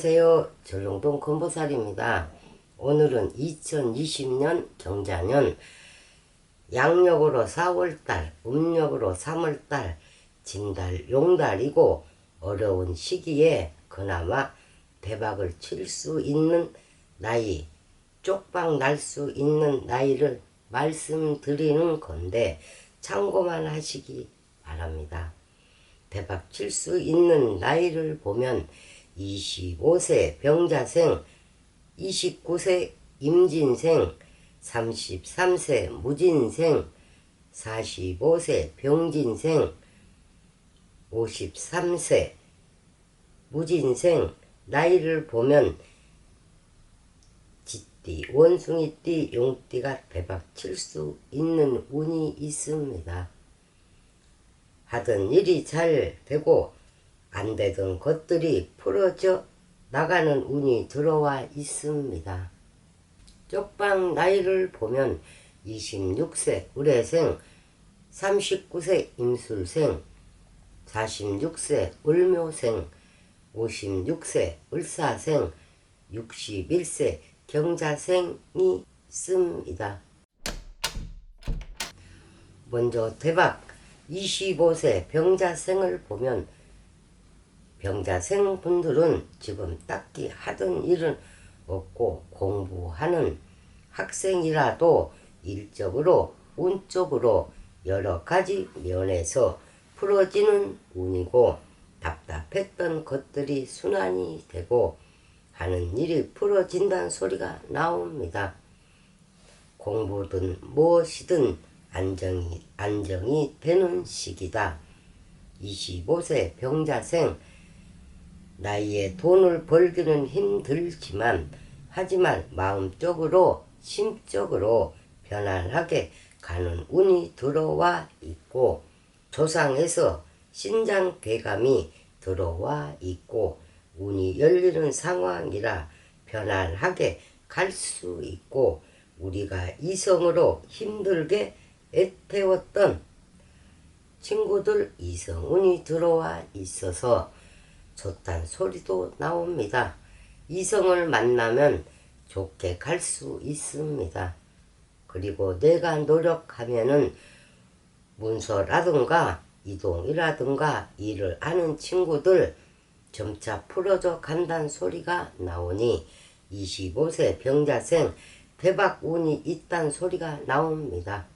안녕하세요. 전롱동 건보살입니다. 오늘은 2020년 경자년 양력으로 4월달, 음력으로 3월달, 진달, 용달이고 어려운 시기에 그나마 대박을 칠 수 있는 나이, 쪽박 날 수 있는 나이를 말씀드리는 건데 참고만 하시기 바랍니다. 대박 칠 수 있는 나이를 보면 25세 병자생, 29세 임진생, 33세 무진생, 45세 병진생, 53세 무진생 나이를 보면 쥐띠, 원숭이띠, 용띠가 대박 칠 수 있는 운이 있습니다. 하던 일이 잘 되고 안 되던 것들이 풀어져 나가는 운이 들어와 있습니다. 쪽방 나이를 보면 26세 을해생, 39세 임술생, 46세 을묘생, 56세 을사생, 61세 경자생이 있습니다. 먼저 대박 25세 병자생을 보면 병자생 분들은 지금 딱히 하던 일은 없고 공부하는 학생이라도 일적으로 운적으로 여러 가지 면에서 풀어지는 운이고 답답했던 것들이 순환이 되고 하는 일이 풀어진다는 소리가 나옵니다. 공부든 무엇이든 안정이 되는 시기다. 25세 병자생 나이에 돈을 벌기는 힘들지만 하지만 마음적으로 심적으로 편안하게 가는 운이 들어와 있고 조상에서 신장 괴감이 들어와 있고 운이 열리는 상황이라 편안하게 갈 수 있고 우리가 이성으로 힘들게 애태웠던 친구들 이성운이 들어와 있어서 좋단 소리도 나옵니다. 이성을 만나면 좋게 갈 수 있습니다. 그리고 내가 노력하면은 문서라든가 이동이라든가 일을 아는 친구들 점차 풀어져 간다는 소리가 나오니 25세 병자생 대박 운이 있단 소리가 나옵니다.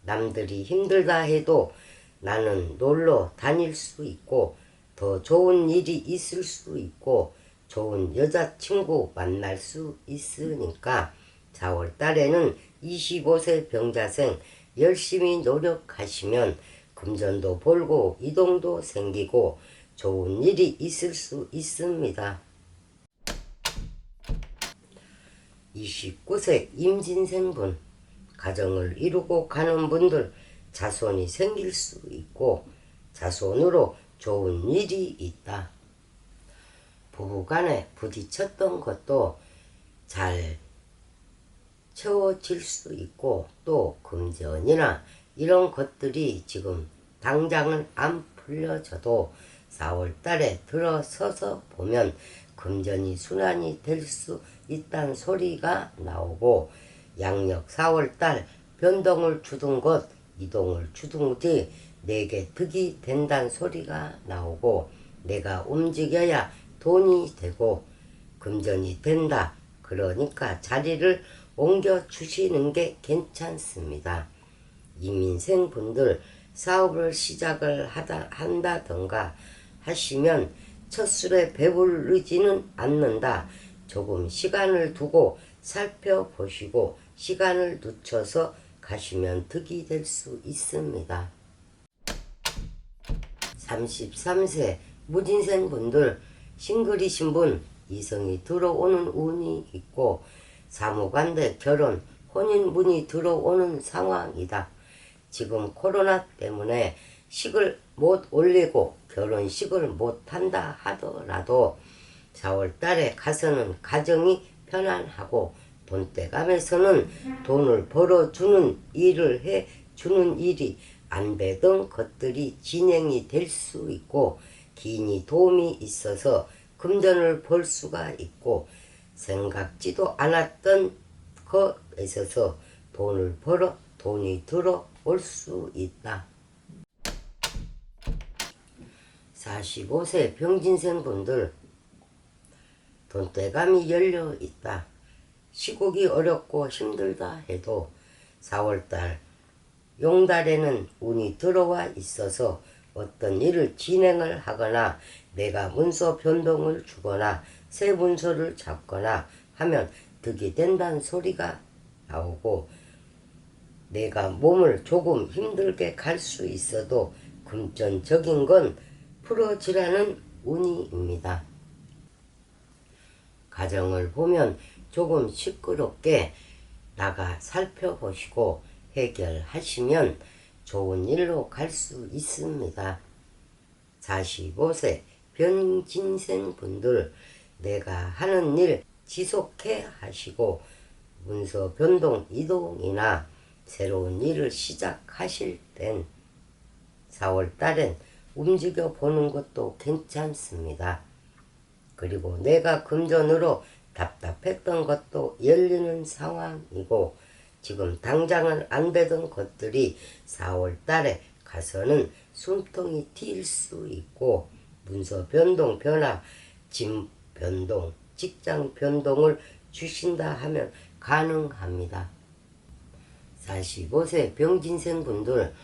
남들이 힘들다 해도 나는 놀러 다닐 수 있고 더 좋은 일이 있을 수 있고 좋은 여자친구 만날 수 있으니까 4월 달에는 25세 병자생 열심히 노력하시면 금전도 벌고 이동도 생기고 좋은 일이 있을 수 있습니다. 29세 임진생분 가정을 이루고 가는 분들 자손이 생길 수 있고 자손으로 좋은 일이 있다. 부부간에 부딪혔던 것도 잘 채워질 수 있고 또 금전이나 이런 것들이 지금 당장은 안 풀려져도 4월달에 들어서서 보면 금전이 순환이 될 수 있다는 소리가 나오고 양력 4월달 변동을 주둔 것 이동을 주둔 뒤 내게 득이 된다는 소리가 나오고 내가 움직여야 돈이 되고 금전이 된다. 그러니까 자리를 옮겨 주시는 게 괜찮습니다. 이민생 분들 사업을 시작을 한다던가 하시면 첫술에 배부르지는 않는다. 조금 시간을 두고 살펴보시고 시간을 늦춰서 가시면 득이 될 수 있습니다. 33세 무진생 분들 싱글이신 분 이성이 들어오는 운이 있고 사무관대 결혼 혼인운이 들어오는 상황이다. 지금 코로나 때문에 식을 못 올리고 결혼식을 못 한다 하더라도 4월달에 가서는 가정이 편안하고 돈대감에서는 돈을 벌어주는 일을 해주는 일이 안 되던 것들이 진행이 될 수 있고 기인이 도움이 있어서 금전을 벌 수가 있고 생각지도 않았던 것에 있어서 돈을 벌어 돈이 들어올 수 있다. 45세 병진생 분들 돈대감이 열려 있다. 시국이 어렵고 힘들다 해도 4월달 용달에는 운이 들어와 있어서 어떤 일을 진행을 하거나 내가 문서 변동을 주거나 새 문서를 잡거나 하면 득이 된다는 소리가 나오고 내가 몸을 조금 힘들게 갈 수 있어도 금전적인 건 풀어지라는 운이입니다. 가정을 보면 조금 시끄럽게 나가 살펴보시고 해결하시면 좋은 일로 갈 수 있습니다. 45세 병진생 분들 내가 하는 일 지속해 하시고 문서 변동 이동이나 새로운 일을 시작하실 땐 4월 달엔 움직여 보는 것도 괜찮습니다. 그리고 내가 금전으로 답답했던 것도 열리는 상황이고 지금 당장은 안 되던 것들이 4월 달에 가서는 숨통이 튈 수 있고 문서 변동, 변화, 짐 변동, 직장 변동을 주신다 하면 가능합니다. 45세 병진생 분들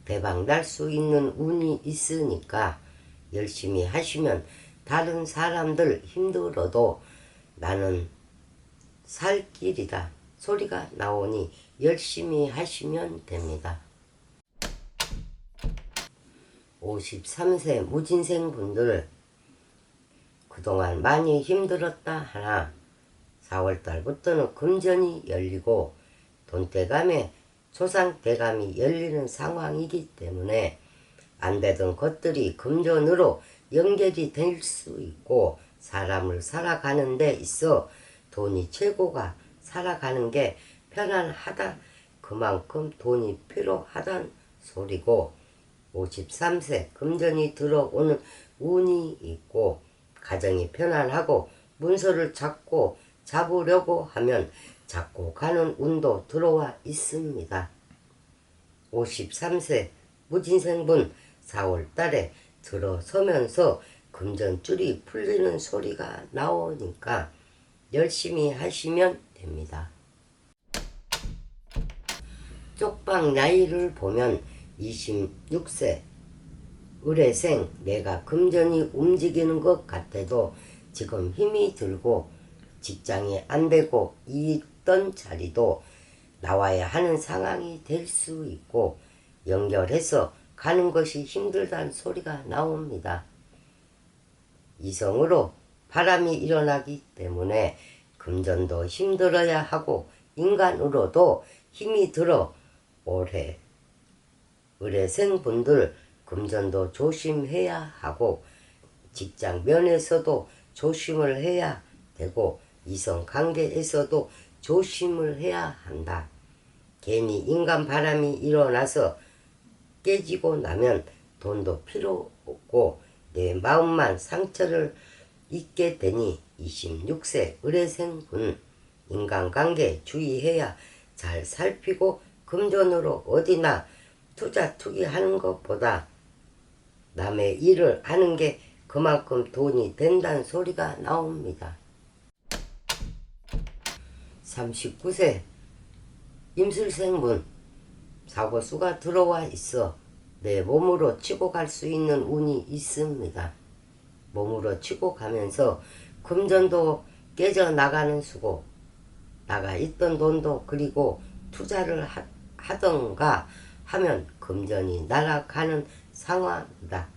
대박 날 수 있는 운이 있으니까 열심히 하시면 다른 사람들 힘들어도 나는 살 길이다 소리가 나오니 열심히 하시면 됩니다. 53세 무진생 분들 그동안 많이 힘들었다 하나 4월달부터는 금전이 열리고 돈대감에 조상대감이 열리는 상황이기 때문에 안 되던 것들이 금전으로 연결이 될 수 있고 사람을 살아가는 데 있어 돈이 최고가 살아가는 게 편안하다 그만큼 돈이 필요하단 소리고 53세 금전이 들어오는 운이 있고 가정이 편안하고 문서를 잡으려고 하면 잡고 가는 운도 들어와 있습니다. 53세 무진생분 4월달에 들어서면서 금전줄이 풀리는 소리가 나오니까 열심히 하시면 됩니다. 쪽방 나이를 보면 26세 을해생 내가 금전이 움직이는 것 같아도 지금 힘이 들고 직장이 안 되고 있던 자리도 나와야 하는 상황이 될 수 있고 연결해서 가는 것이 힘들다는 소리가 나옵니다. 이성으로 바람이 일어나기 때문에 금전도 힘들어야 하고 인간으로도 힘이 들어 올해 을해생 분들 금전도 조심해야 하고 직장 면에서도 조심을 해야 되고 이성관계에서도 조심을 해야 한다. 괜히 인간 바람이 일어나서 깨지고 나면 돈도 필요 없고 내 마음만 상처를 입게 되니 26세 을해생분 인간관계 주의해야 잘 살피고 금전으로 어디나 투자 투기하는 것보다 남의 일을 하는 게 그만큼 돈이 된다는 소리가 나옵니다. 39세 임술생분 사고수가 들어와 있어 내 몸으로 치고 갈 수 있는 운이 있습니다. 몸으로 치고 가면서 금전도 깨져나가는 수고 나가 있던 돈도 그리고 투자를 하던가 하면 금전이 날아가는 상황이다.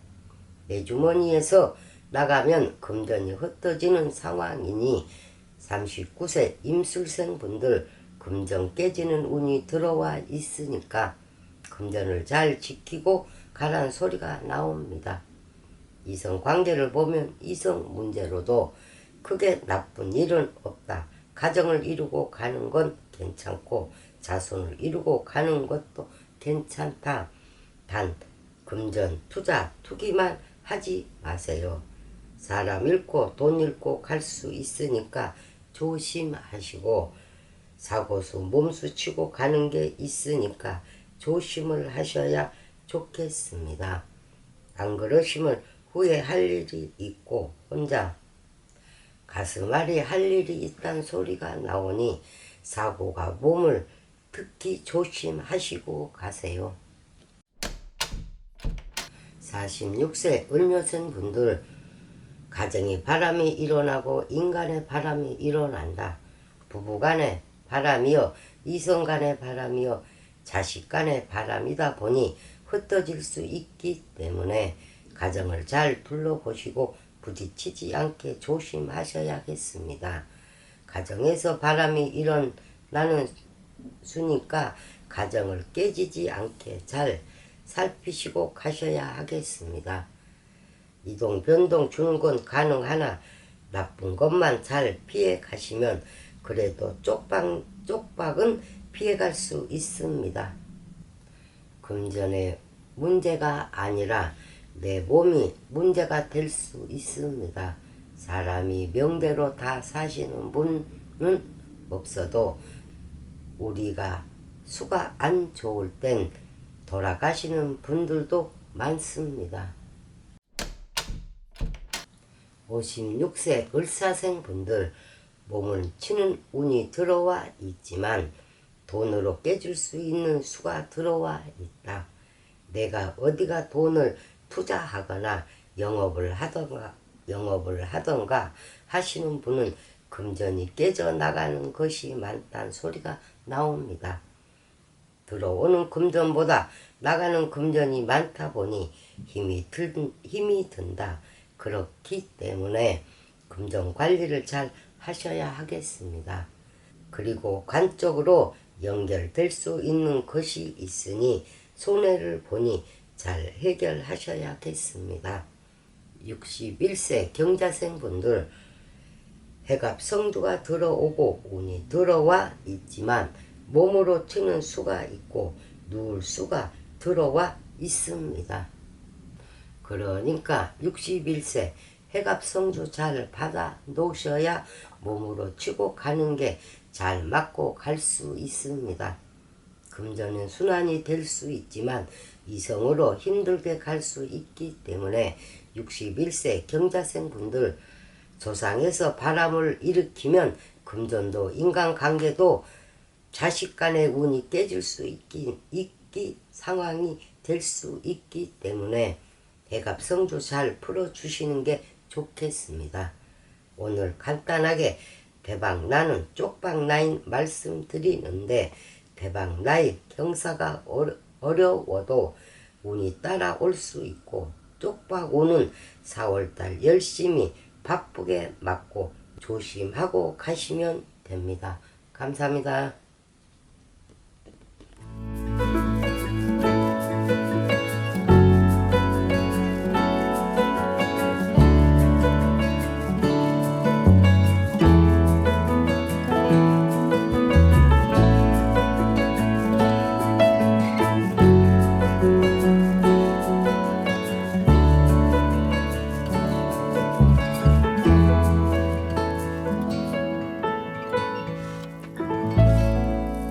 내 주머니에서 나가면 금전이 흩어지는 상황이니 39세 임술생 분들 금전 깨지는 운이 들어와 있으니까 금전을 잘 지키고 가라는 소리가 나옵니다. 이성관계를 보면 이성 문제로도 크게 나쁜 일은 없다. 가정을 이루고 가는 건 괜찮고 자손을 이루고 가는 것도 괜찮다. 단 금전 투자 투기만 하지 마세요. 사람 잃고 돈 잃고 갈 수 있으니까 조심하시고, 사고수 몸수 치고 가는 게 있으니까 조심을 하셔야 좋겠습니다. 안 그러시면 후에 할 일이 있고 혼자 가슴앓이 할 일이 있단 소리가 나오니 사고가 몸을 특히 조심하시고 가세요. 46세 을묘생 분들, 가정의 바람이 일어나고 인간의 바람이 일어난다. 부부간의 바람이요, 이성간의 바람이요, 자식간의 바람이다 보니 흩어질 수 있기 때문에 가정을 잘 둘러보시고 부딪히지 않게 조심하셔야겠습니다. 가정에서 바람이 일어나는 수니까 가정을 깨지지 않게 잘 살피시고 가셔야 하겠습니다. 이동 변동 주는 건 가능하나 나쁜 것만 잘 피해 가시면 그래도 쪽박은 피해갈 수 있습니다. 금전의 문제가 아니라 내 몸이 문제가 될 수 있습니다. 사람이 명대로 다 사시는 분은 없어도 우리가 수가 안 좋을 땐 돌아가시는 분들도 많습니다. 56세 을사생 분들, 몸을 치는 운이 들어와 있지만 돈으로 깨질 수 있는 수가 들어와 있다. 내가 어디가 돈을 투자하거나 영업을 하던가 하시는 분은 금전이 깨져나가는 것이 많다는 소리가 나옵니다. 들어오는 금전보다 나가는 금전이 많다 보니 힘이 든다. 그렇기 때문에 금전 관리를 잘 하셔야 하겠습니다. 그리고 관적으로 연결될 수 있는 것이 있으니 손해를 보니 잘 해결하셔야겠습니다. 61세 경자생 분들, 해갑 성주가 들어오고 운이 들어와 있지만 몸으로 치는 수가 있고 누울 수가 들어와 있습니다. 그러니까 61세 해갑 성주 잘 받아 놓으셔야 몸으로 치고 가는 게 잘 맞고 갈 수 있습니다. 금전은 순환이 될 수 있지만 이성으로 힘들게 갈 수 있기 때문에 61세 경자생 분들, 조상에서 바람을 일으키면 금전도 인간관계도 자식 간의 운이 깨질 수 있기 상황이 될 수 있기 때문에 해갑성주 잘 풀어주시는 게 좋겠습니다. 오늘 간단하게 대박나는 쪽박나인 말씀드리는데, 대박나인 경사가 어려워도 운이 따라올 수 있고 쪽박오는 4월달 열심히 바쁘게 맞고 조심하고 가시면 됩니다. 감사합니다.